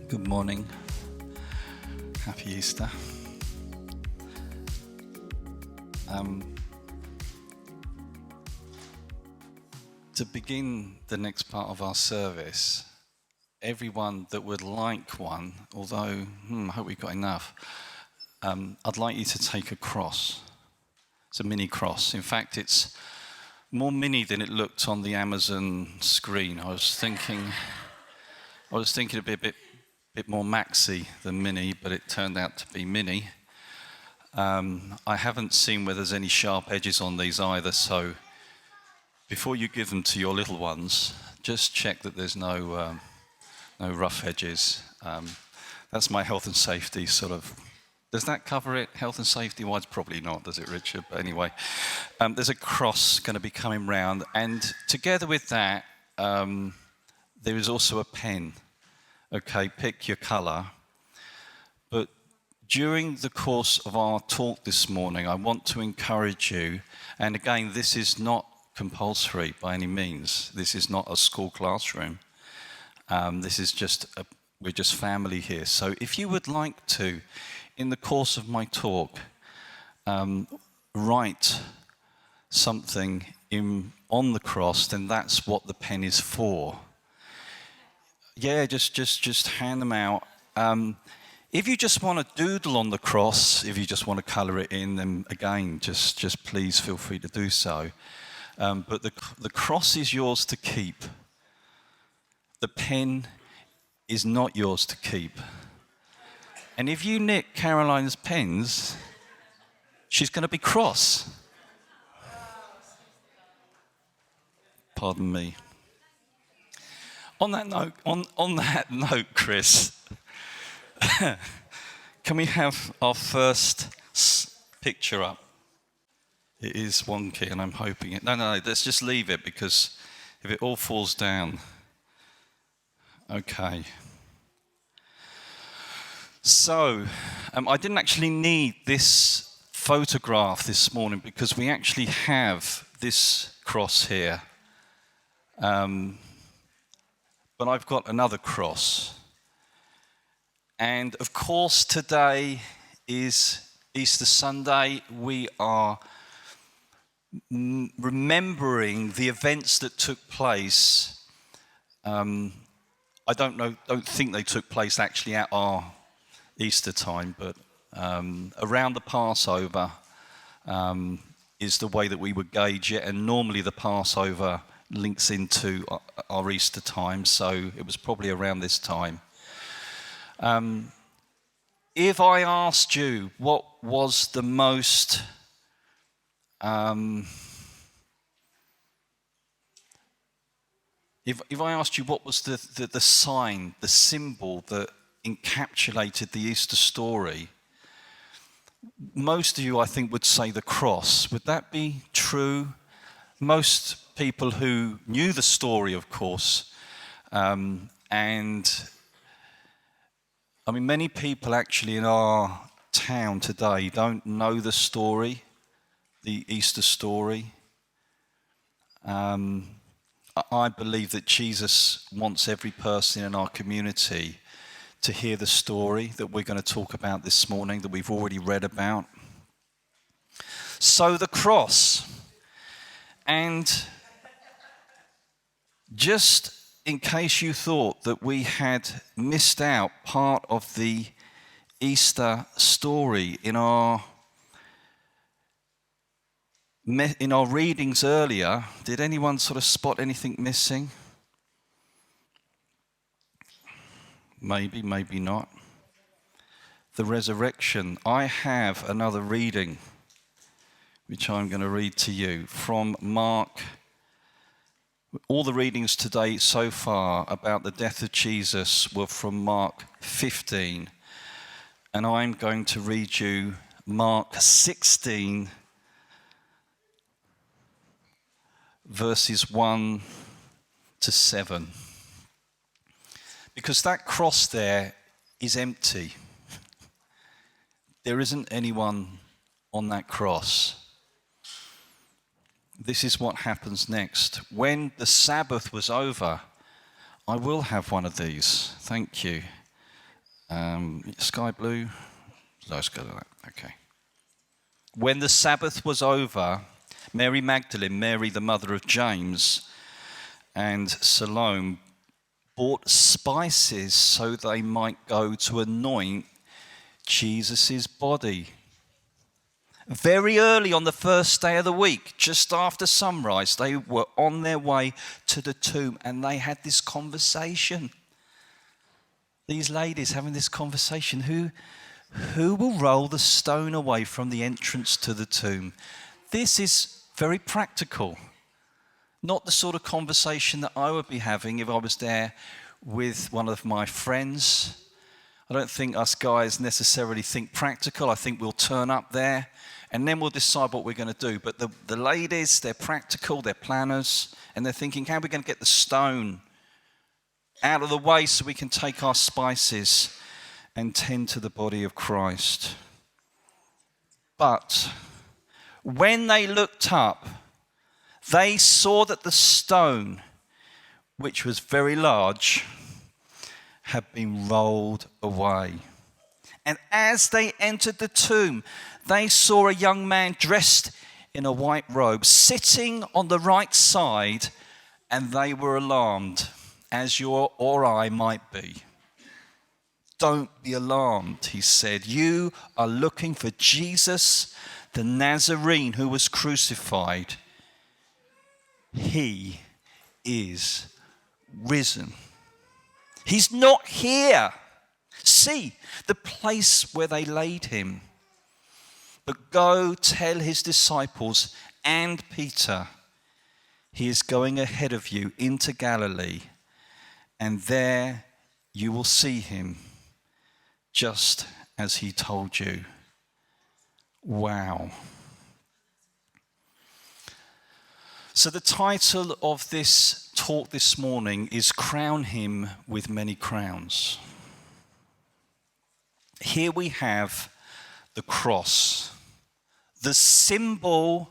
Good morning. Happy Easter. To begin the next part of our service, everyone that would like one, although I hope we've got enough, I'd like you to take a cross. It's a mini cross. In fact, it's more mini than it looked on the Amazon screen. I was thinking it'd be a bit more maxi than mini, but it turned out to be mini. I haven't seen whether there's any sharp edges on these either, so before you give them to your little ones, just check that there's no rough edges. That's my health and safety sort of. Does that cover it, health and safety wise? Probably not, does it, Richard? But anyway, there's a cross going to be coming round, and together with that, there is also a pen. Okay, pick your colour. But during the course of our talk this morning, I want to encourage you, and again, this is not compulsory by any means. This is not a school classroom. This is we're just family here. So if you would like to, in the course of my talk, write something on the cross, then that's what the pen is for. Yeah, just hand them out. If you just want to doodle on the cross, if you just want to colour it in, then again, just please feel free to do so. But the cross is yours to keep. The pen is not yours to keep. And if you nick Caroline's pens, she's going to be cross. Pardon me. On that note, Chris, can we have our first picture up? It is wonky, and I'm hoping it. No, let's just leave it, because if it all falls down. Okay. So, I didn't actually need this photograph this morning, because we actually have this cross here. But I've got another cross. And of course, today is Easter Sunday. We are remembering the events that took place. I don't think they took place actually at our Easter time, but around the Passover is the way that we would gauge it, and normally the Passover links into our Easter time, so it was probably around this time. If I asked you what was the most if I asked you what was the sign, the symbol that encapsulated the Easter story, most of you, I think, would say the cross. Would that be true? Most people who knew the story, of course, and I mean, many people actually in our town today don't know the story, the Easter story. I believe that Jesus wants every person in our community to hear the story that we're going to talk about this morning, that we've already read about. So the cross. And just in case you thought that we had missed out part of the Easter story in our readings earlier, did anyone sort of spot anything missing? Maybe, maybe not. The resurrection. I have another reading, which I'm going to read to you from Mark. All the readings today so far about the death of Jesus were from Mark 15. And I'm going to read you Mark 16, verses 1 to 7. Because that cross there is empty. There isn't anyone on that cross. This is what happens next. When the Sabbath was over, I will have one of these. Thank you. Sky blue. Let's go to that. Okay. When the Sabbath was over, Mary Magdalene, Mary the mother of James, and Salome bought spices so they might go to anoint Jesus' body. Very early on the first day of the week, just after sunrise, they were on their way to the tomb and they had this conversation. These ladies having this conversation. Who will roll the stone away from the entrance to the tomb? This is very practical. Not the sort of conversation that I would be having if I was there with one of my friends. I don't think us guys necessarily think practical. I think we'll turn up there and then we'll decide what we're going to do. But the ladies, they're practical, they're planners, and they're thinking, how are we going to get the stone out of the way so we can take our spices and tend to the body of Christ? But when they looked up, they saw that the stone, which was very large, had been rolled away. And as they entered the tomb, they saw a young man dressed in a white robe sitting on the right side, and they were alarmed, as you or I might be. Don't be alarmed, he said. You are looking for Jesus, the Nazarene who was crucified. He is risen. He's not here. See the place where they laid him. But go tell his disciples and Peter, he is going ahead of you into Galilee, and there you will see him, just as he told you. Wow. So the title of this talk this morning is Crown Him with Many Crowns. Here we have the cross, the symbol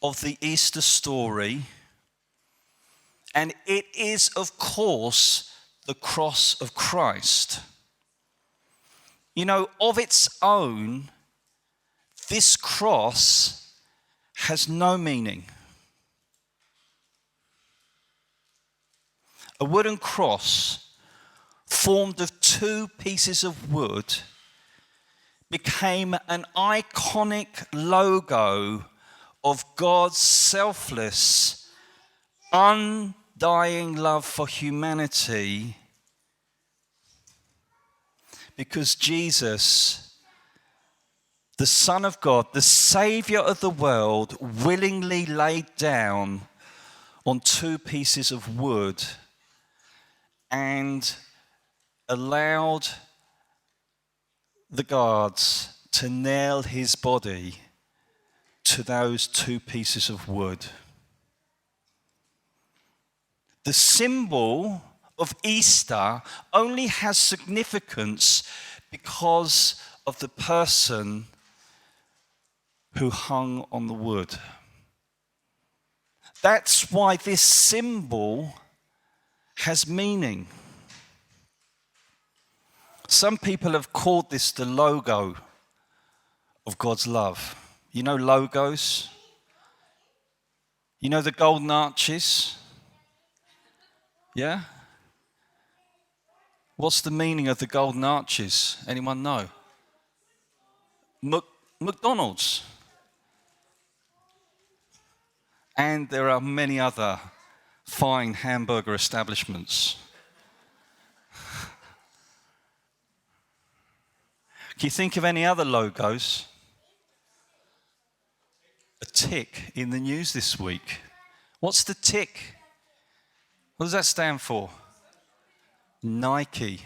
of the Easter story, and it is, of course, the cross of Christ. You know, of its own, this cross has no meaning. A wooden cross formed of two pieces of wood became an iconic logo of God's selfless, undying love for humanity, because Jesus, the Son of God, the Savior of the world, willingly laid down on two pieces of wood and allowed the guards to nail his body to those two pieces of wood. The symbol of Easter only has significance because of the person who hung on the wood. That's why this symbol has meaning. Some people have called this the logo of God's love. You know logos? You know the golden arches? Yeah? What's the meaning of the golden arches? Anyone know? McDonald's. And there are many other fine hamburger establishments. Can you think of any other logos? A tick in the news this week. What's the tick? What does that stand for? Nike.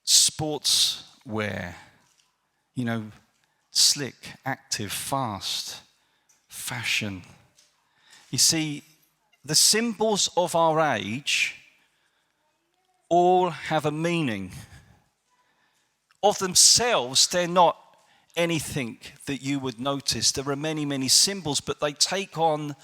Sportswear. You know, slick, active, fast, fashion. You see, the symbols of our age all have a meaning. Of themselves, they're not anything that you would notice. There are many, many symbols, but they take on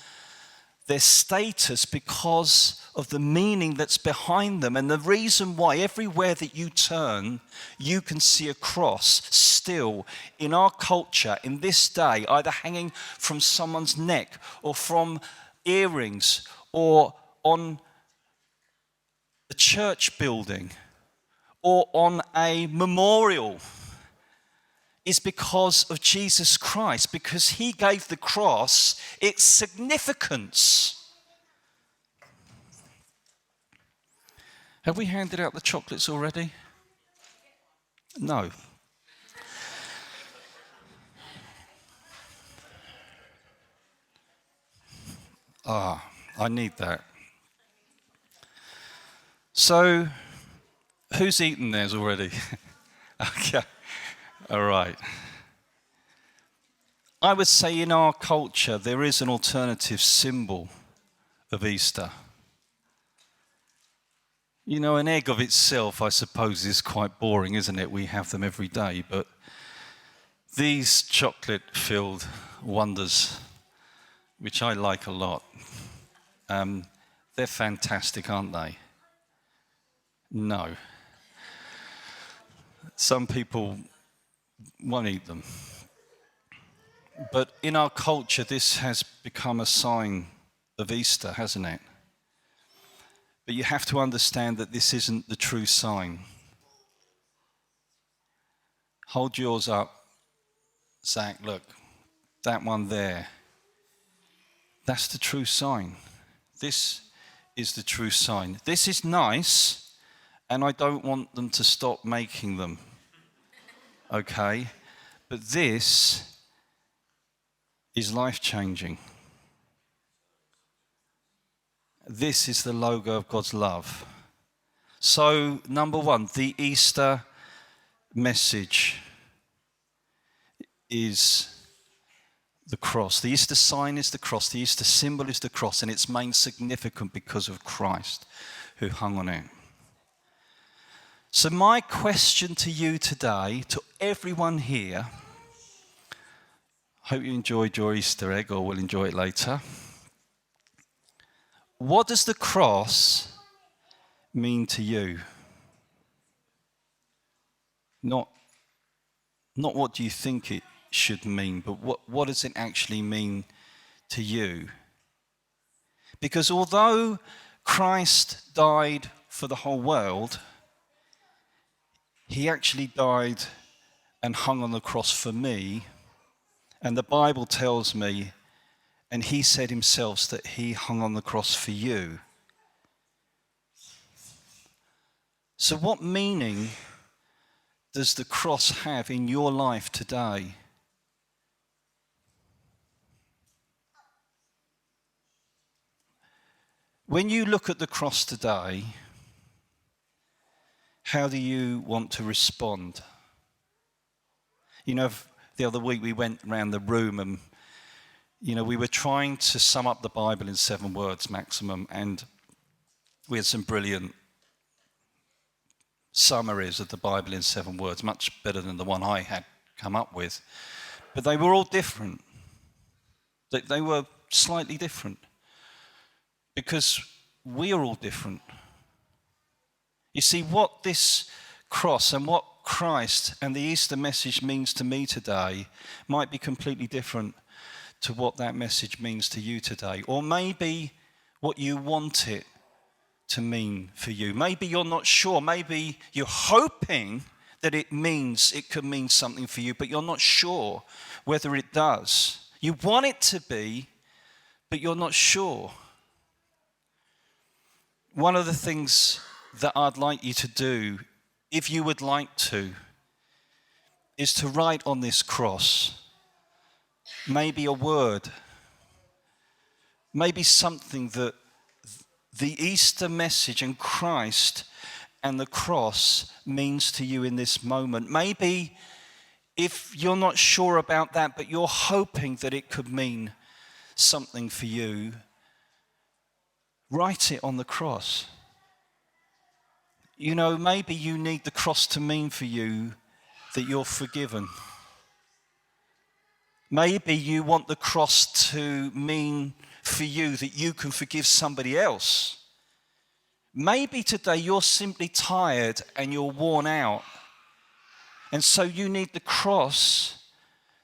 their status because of the meaning that's behind them. And the reason why everywhere that you turn, you can see a cross still in our culture, in this day, either hanging from someone's neck or from earrings or on the church building or on a memorial, is because of Jesus Christ, because he gave the cross its significance. Have we handed out the chocolates already? No. I need that. So, who's eaten theirs already? Okay. All right. I would say in our culture there is an alternative symbol of Easter. You know, an egg of itself, I suppose, is quite boring, isn't it? We have them every day. But these chocolate-filled wonders, which I like a lot, they're fantastic, aren't they? No. Some people won't eat them. But in our culture, this has become a sign of Easter, hasn't it? But you have to understand that this isn't the true sign. Hold yours up, Zach, look, that one there. That's the true sign. This is the true sign. This is nice, and I don't want them to stop making them. Okay? But this is life-changing. This is the logo of God's love. So, number one, the Easter message is the cross. The Easter sign is the cross. The Easter symbol is the cross, and it's made significant because of Christ who hung on it. So my question to you today, to everyone here, hope you enjoyed your Easter egg or will enjoy it later. What does the cross mean to you? Not what do you think it should mean, but what does it actually mean to you? Because although Christ died for the whole world, he actually died and hung on the cross for me. And the Bible tells me, and he said himself, that he hung on the cross for you. So what meaning does the cross have in your life today? When you look at the cross today, how do you want to respond? You know, the other week we went around the room and, you know, we were trying to sum up the Bible in 7 words maximum, and we had some brilliant summaries of the Bible in 7 words, much better than the one I had come up with. But they were all different. They were slightly different because we are all different. You see, what this cross and what Christ and the Easter message means to me today might be completely different to what that message means to you today. Or maybe what you want it to mean for you. Maybe you're not sure. Maybe you're hoping that it could mean something for you, but you're not sure whether it does. You want it to be, but you're not sure. One of the things that I'd like you to do, if you would like to, is to write on this cross maybe a word, maybe something that the Easter message and Christ and the cross means to you in this moment. Maybe if you're not sure about that, but you're hoping that it could mean something for you, write it on the cross. You know, maybe you need the cross to mean for you that you're forgiven. Maybe you want the cross to mean for you that you can forgive somebody else. Maybe today you're simply tired and you're worn out. And so you need the cross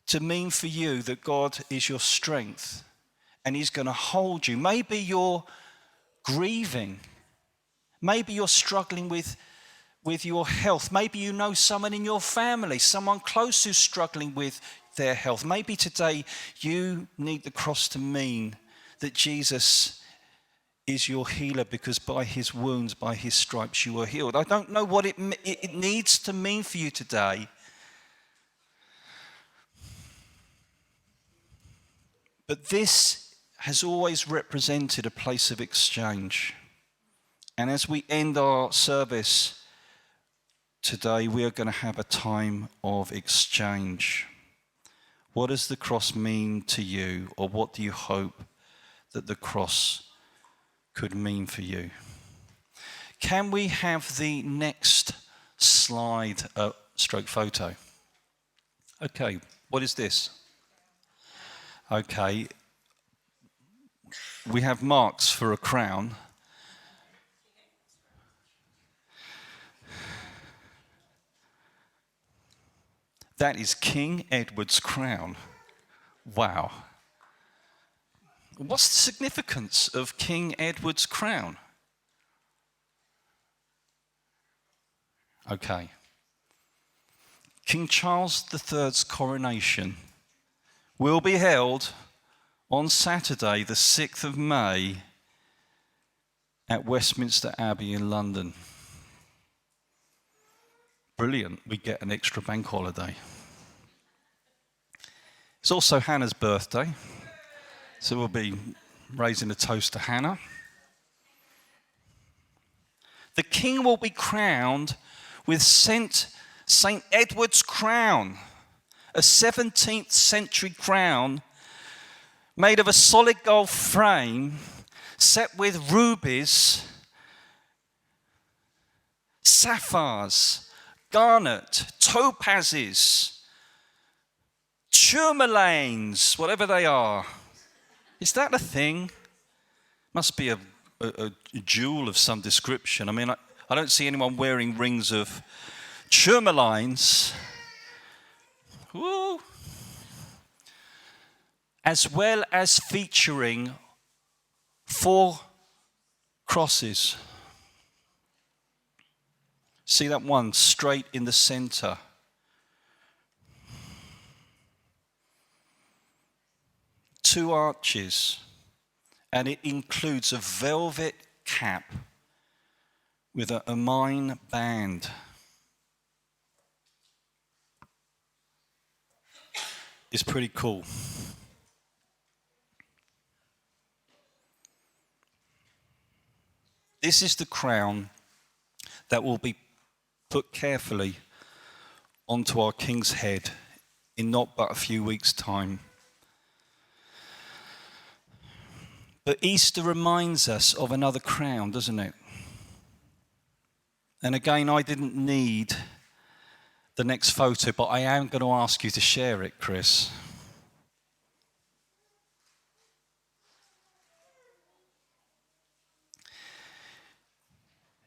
to mean for you that God is your strength and he's going to hold you. Maybe you're grieving. Maybe you're struggling with your health. Maybe you know someone in your family, someone close who's struggling with their health. Maybe today you need the cross to mean that Jesus is your healer because by his wounds, by his stripes, you are healed. I don't know what it needs to mean for you today. But this has always represented a place of exchange. And as we end our service today, we are going to have a time of exchange. What does the cross mean to you, or what do you hope that the cross could mean for you? Can we have the next slide, stroke photo? Okay, what is this? Okay, we have marks for a crown. That is King Edward's crown. Wow. What's the significance of King Edward's crown? Okay. King Charles III's coronation will be held on Saturday, the 6th of May, at Westminster Abbey in London. Brilliant, we get an extra bank holiday. It's also Hannah's birthday, so we'll be raising a toast to Hannah. The king will be crowned with St. Edward's crown, a 17th century crown made of a solid gold frame set with rubies, sapphires, garnet, topazes, tourmalines, whatever they are. Is that a thing? Must be a jewel of some description. I mean, I don't see anyone wearing rings of tourmalines. Woo. As well as featuring 4 crosses. See that one straight in the center? Two arches, and it includes a velvet cap with a ermine band. It's pretty cool. This is the crown that will be put carefully onto our king's head in not but a few weeks' time. But Easter reminds us of another crown, doesn't it? And again, I didn't need the next photo, but I am going to ask you to share it, Chris.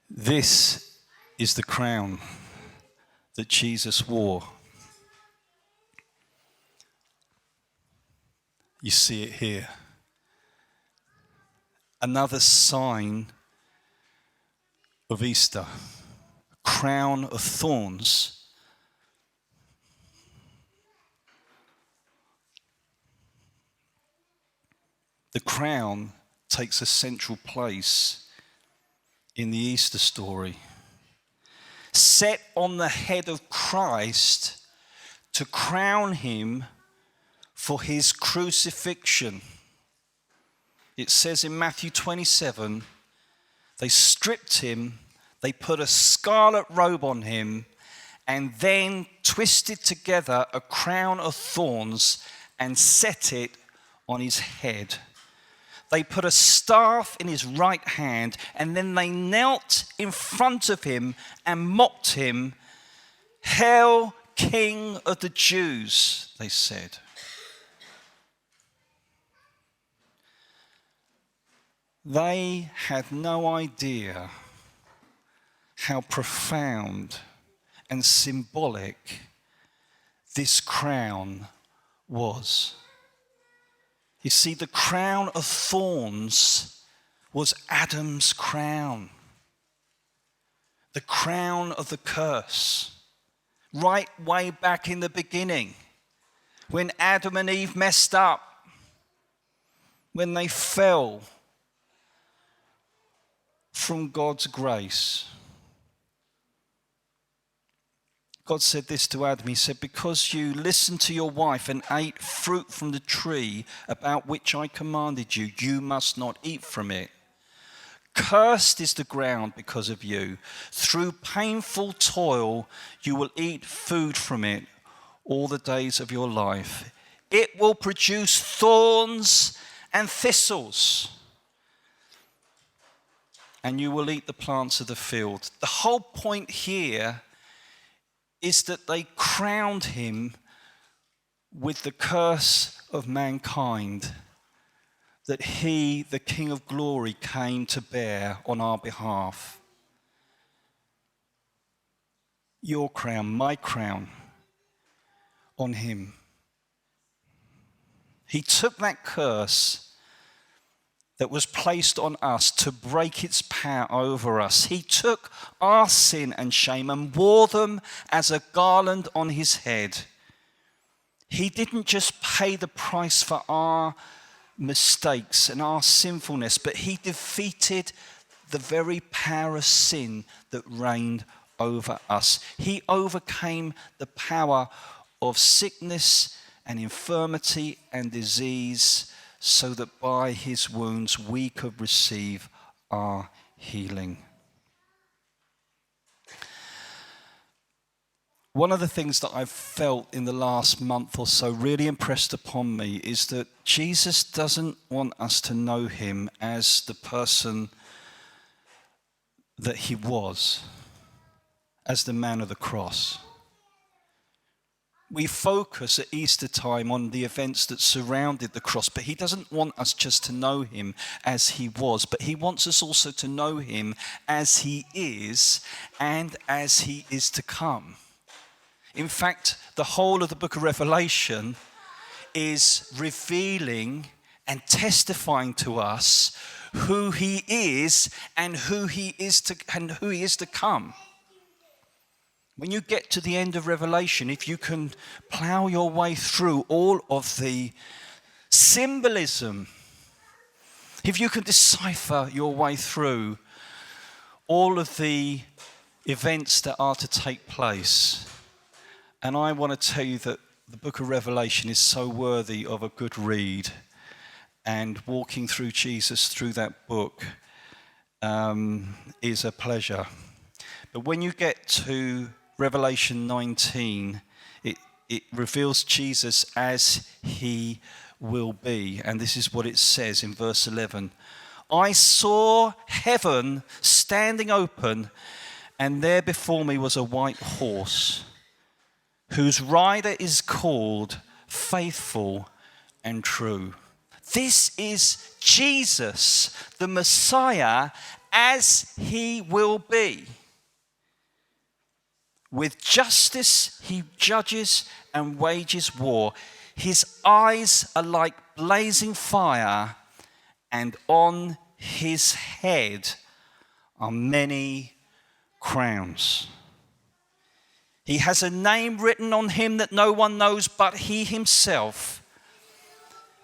This is the crown that Jesus wore. You see it here. Another sign of Easter, a crown of thorns. The crown takes a central place in the Easter story. Set on the head of Christ to crown him for his crucifixion. It says in Matthew 27, they stripped him, they put a scarlet robe on him, and then twisted together a crown of thorns and set it on his head. They put a staff in his right hand, and then they knelt in front of him and mocked him. "Hail, King of the Jews," they said. They had no idea how profound and symbolic this crown was. You see, the crown of thorns was Adam's crown. The crown of the curse. Right way back in the beginning, when Adam and Eve messed up, when they fell from God's grace. God said this to Adam. He said, because you listened to your wife and ate fruit from the tree about which I commanded you, you must not eat from it. Cursed is the ground because of you. Through painful toil, you will eat food from it all the days of your life. It will produce thorns and thistles, and you will eat the plants of the field. The whole point here is that they crowned him with the curse of mankind that he, the King of Glory, came to bear on our behalf. Your crown, my crown, on him. He took that curse that was placed on us to break its power over us. He took our sin and shame and wore them as a garland on his head. He didn't just pay the price for our mistakes and our sinfulness, but he defeated the very power of sin that reigned over us. He overcame the power of sickness and infirmity and disease, so that by his wounds we could receive our healing. One of the things that I've felt in the last month or so really impressed upon me is that Jesus doesn't want us to know him as the person that he was, as the man of the cross. We focus at Easter time on the events that surrounded the cross, but he doesn't want us just to know him as he was, but he wants us also to know him as he is and as he is to come. In fact, the whole of the book of Revelation is revealing and testifying to us who he is and who he is to come. When you get to the end of Revelation, if you can plow your way through all of the symbolism, if you can decipher your way through all of the events that are to take place, and I want to tell you that the book of Revelation is so worthy of a good read, and walking through Jesus through that book is a pleasure. But when you get to Revelation 19, it reveals Jesus as he will be. And this is what it says in verse 11. I saw heaven standing open, and there before me was a white horse, whose rider is called Faithful and True. This is Jesus, the Messiah, as he will be. With justice he judges and wages war. His eyes are like blazing fire, and on his head are many crowns. He has a name written on him that no one knows but he himself.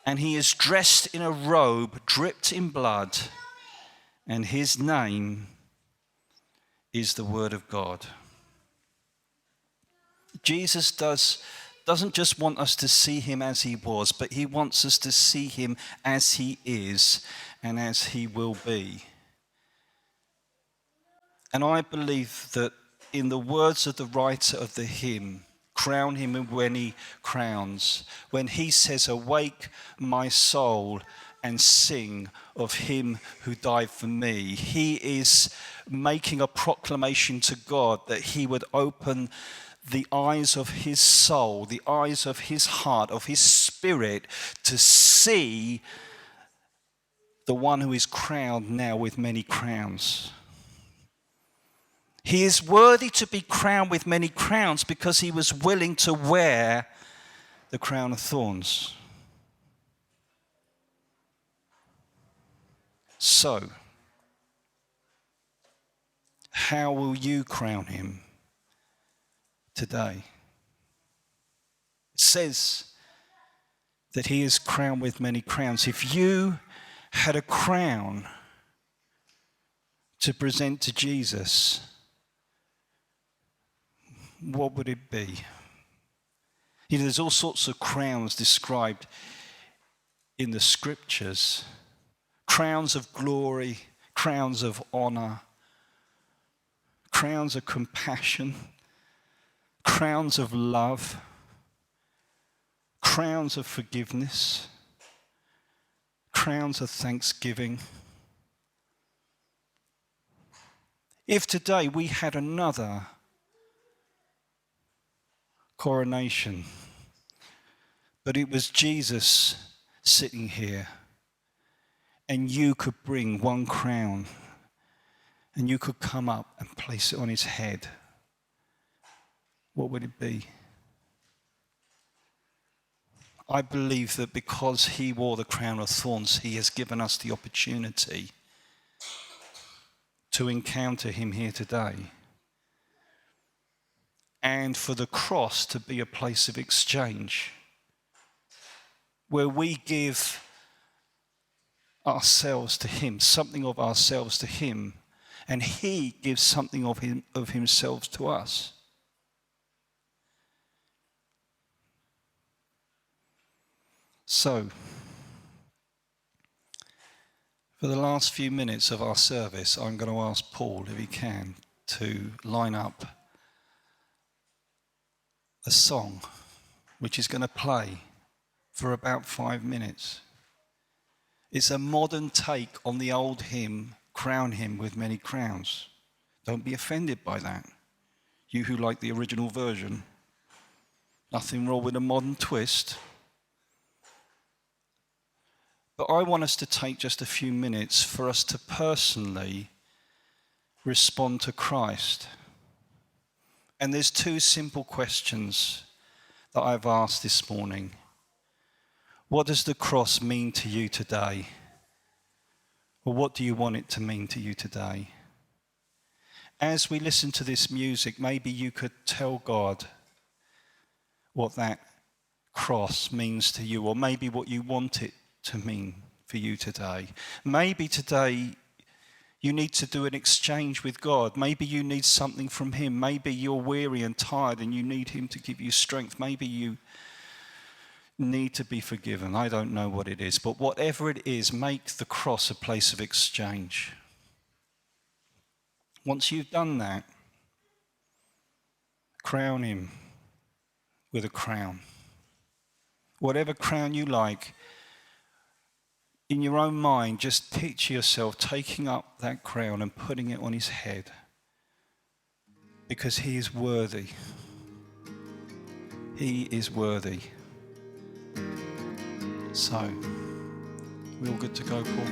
And he is dressed in a robe dripped in blood. And his name is the Word of God. Jesus doesn't just want us to see him as he was, but he wants us to see him as he is and as he will be. And I believe that in the words of the writer of the hymn, crown him when he crowns, when he says, awake my soul and sing of him who died for me, he is making a proclamation to God that he would open the eyes of his soul, the eyes of his heart, of his spirit, to see the one who is crowned now with many crowns. He is worthy to be crowned with many crowns because he was willing to wear the crown of thorns. So, how will you crown him today? It says that he is crowned with many crowns. If you had a crown to present to Jesus, what would it be? You know, there's all sorts of crowns described in the scriptures. Crowns of glory, crowns of honor, crowns of compassion, crowns of love, crowns of forgiveness, crowns of thanksgiving. If today we had another coronation, but it was Jesus sitting here, and you could bring one crown and you could come up and place it on his head, what would it be? I believe that because he wore the crown of thorns, he has given us the opportunity to encounter him here today. And for the cross to be a place of exchange where we give ourselves to him, something of ourselves to him, and he gives something of himself to us. So, for the last few minutes of our service, I'm going to ask Paul, if he can, to line up a song which is going to play for about 5 minutes. It's a modern take on the old hymn, Crown Him with Many Crowns. Don't be offended by that. You who like the original version. Nothing wrong with a modern twist. But I want us to take just a few minutes for us to personally respond to Christ. And there's 2 simple questions that I've asked this morning. What does the cross mean to you today? Or what do you want it to mean to you today? As we listen to this music, maybe you could tell God what that cross means to you, or maybe what you want it to mean for you today. Maybe today you need to do an exchange with God. Maybe you need something from him. Maybe you're weary and tired and you need him to give you strength. Maybe you need to be forgiven. I don't know what it is, but whatever it is, make the cross a place of exchange. Once you've done that, crown him with a crown. Whatever crown you like, in your own mind, just picture yourself taking up that crown and putting it on his head, because he is worthy. He is worthy. So, we all good to go, Paul?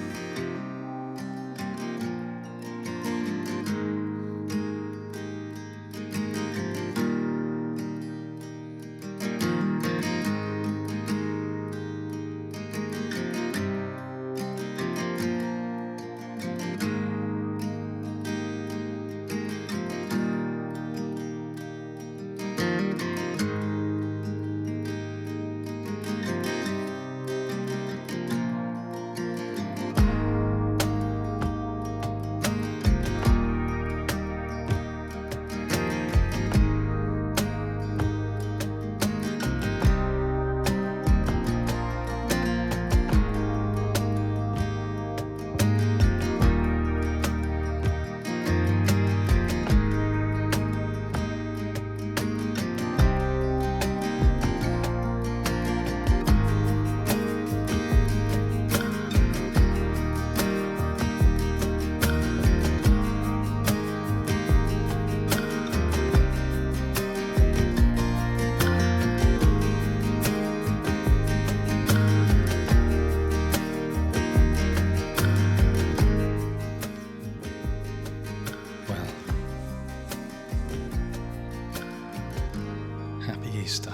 Happy Easter.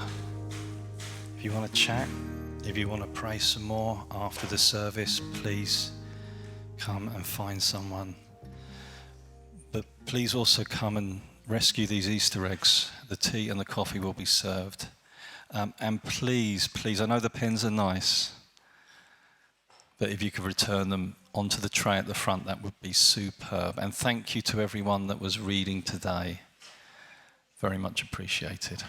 If you want to chat, if you want to pray some more after the service, please come and find someone. But please also come and rescue these Easter eggs. The tea and the coffee will be served. And please, I know the pens are nice, but if you could return them onto the tray at the front, that would be superb. And thank you to everyone that was reading today. Very much appreciated.